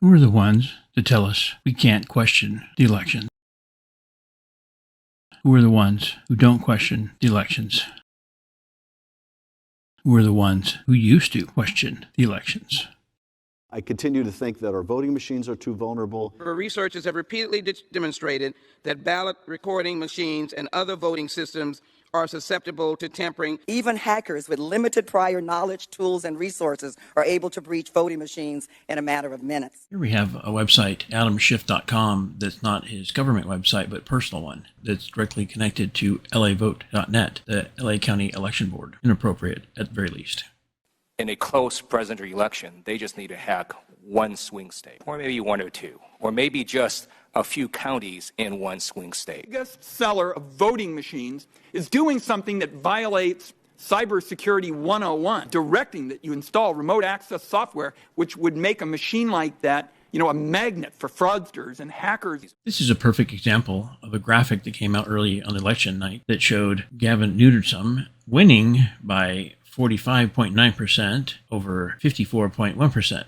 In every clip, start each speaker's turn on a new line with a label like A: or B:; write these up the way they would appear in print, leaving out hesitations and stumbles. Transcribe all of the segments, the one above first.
A: Who are the ones to tell us we can't question the election? Who are the ones who don't question the elections? Who are the ones who used to question the elections?
B: I continue to think that our voting machines are too vulnerable.
C: Researchers have repeatedly demonstrated that ballot recording machines and other voting systems are susceptible to tampering.
D: Even hackers with limited prior knowledge, tools, and resources are able to breach voting machines in a matter of minutes.
A: Here we have a website, adamschiff.com, that's not his government website, but personal one, that's directly connected to lavote.net, the LA County Election Board. Inappropriate, at the very least.
E: In a close presidential election, they just need to hack one swing state, or maybe one or two, or maybe just a few counties in one swing state.
F: The biggest seller of voting machines is doing something that violates Cybersecurity 101, directing that you install remote access software, which would make a machine like that, a magnet for fraudsters and hackers.
A: This is a perfect example of a graphic that came out early on election night that showed Gavin Newsom winning by 45.9% over 54.1%.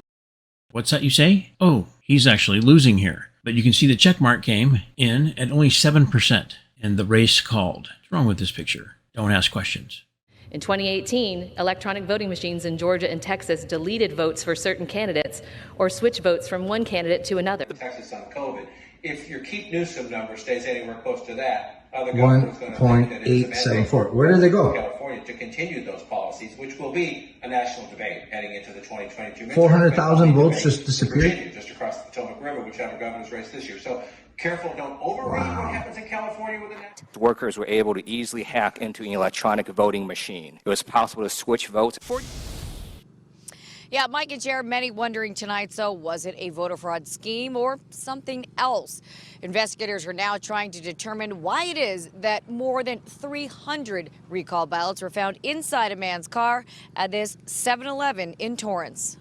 A: What's that you say? Oh, he's actually losing here. But you can see the check mark came in at only 7%, and the race called. What's wrong with this picture? Don't ask questions.
G: In 2018, electronic voting machines in Georgia and Texas deleted votes for certain candidates or switched votes from one candidate to another.
H: Texas on COVID. If your Keep Newsom number stays anywhere close to that, other government's going to think that it's a mandate
I: 1.874. Where do they go?
H: California to continue those policies, which will be a national debate heading into the 2022 midterm.
I: 400,000 votes just disappeared?
H: Just across the Potomac River, whichever governor's race this year. So careful, don't overread what happens in California with the
E: Workers were able to easily hack into an electronic voting machine. It was possible to switch votes.
J: Yeah, Mike and Jared, many wondering tonight, so was it a voter fraud scheme or something else? Investigators are now trying to determine why it is that more than 300 recall ballots were found inside a man's car at this 7-Eleven in Torrance.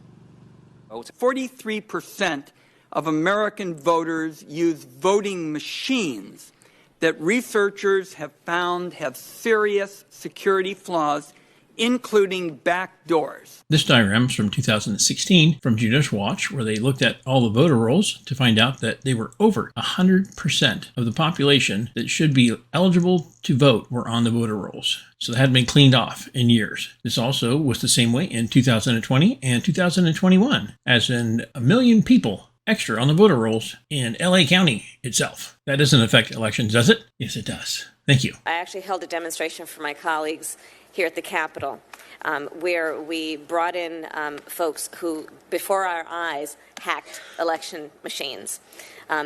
F: 43% of American voters use voting machines that researchers have found have serious security flaws, including back doors.
A: This diagram is from 2016 from Judicial Watch, where they looked at all the voter rolls to find out that they were over 100% of the population that should be eligible to vote were on the voter rolls. So they hadn't been cleaned off in years. This also was the same way in 2020 and 2021, as in 1 million people extra on the voter rolls in LA County itself. That doesn't affect elections, does it? Yes, it does. Thank you.
K: I actually held a demonstration for my colleagues here at the Capitol, where we brought in folks who, before our eyes, hacked election machines.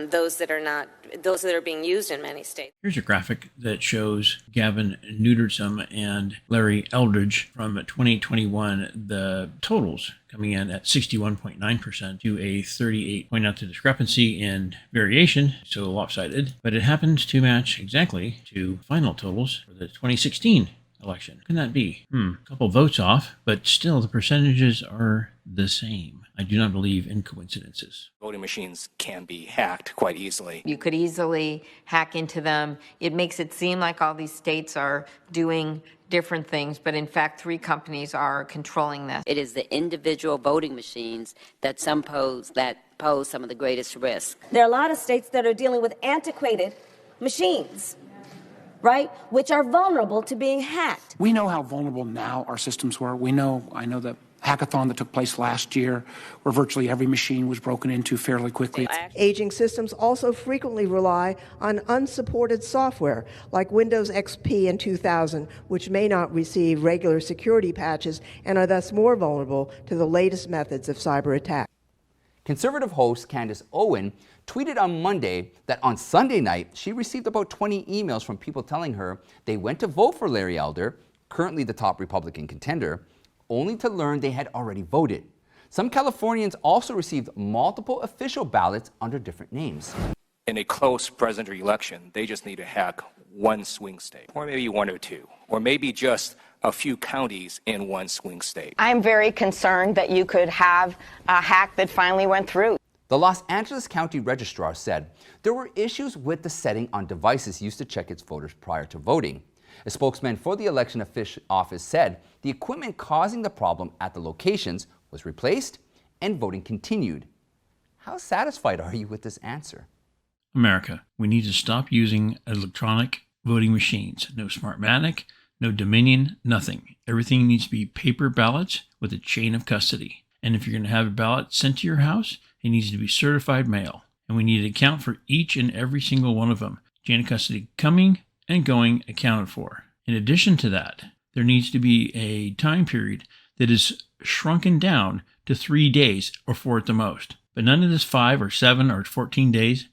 K: Those that are being used in many states.
A: Here's a graphic that shows Gavin Newsom and Larry Eldridge from 2021, the totals coming in at 61.9% to a 38. Point out the discrepancy in variation, so lopsided, but it happens to match exactly to final totals for the 2016 election. Can that be? A couple votes off, but still the percentages are the same. I do not believe in coincidences.
E: Voting machines can be hacked quite easily.
L: You could easily hack into them. It makes it seem like all these states are doing different things, but in fact, 3 companies are controlling this.
M: It is the individual voting machines that pose some of the greatest risks.
N: There are a lot of states that are dealing with antiquated machines, right, which are vulnerable to being hacked.
O: We know how vulnerable now our systems were. I know the hackathon that took place last year, where virtually every machine was broken into fairly quickly.
P: Aging systems also frequently rely on unsupported software, like Windows XP in 2000, which may not receive regular security patches and are thus more vulnerable to the latest methods of cyber attack.
Q: Conservative host Candace Owen tweeted on Monday that on Sunday night, she received about 20 emails from people telling her they went to vote for Larry Elder, currently the top Republican contender, only to learn they had already voted. Some Californians also received multiple official ballots under different names.
E: In a close presidential election, they just need to hack one swing state, or maybe one or two, or maybe just a few counties in one swing state.
R: I'm very concerned that you could have a hack that finally went through.
Q: The Los Angeles County Registrar said there were issues with the setting on devices used to check its voters prior to voting. A spokesman for the election office said the equipment causing the problem at the locations was replaced and voting continued. How satisfied are you with this answer?
A: America, we need to stop using electronic voting machines. No Smartmatic, no Dominion, nothing. Everything needs to be paper ballots with a chain of custody. And if you're going to have a ballot sent to your house, it needs to be certified mail. And we need to account for each and every single one of them. Chain of custody coming and going accounted for. In addition to that, there needs to be a time period that is shrunken down to 3 days or 4 at the most. But none of this 5 or 7 or 14 days.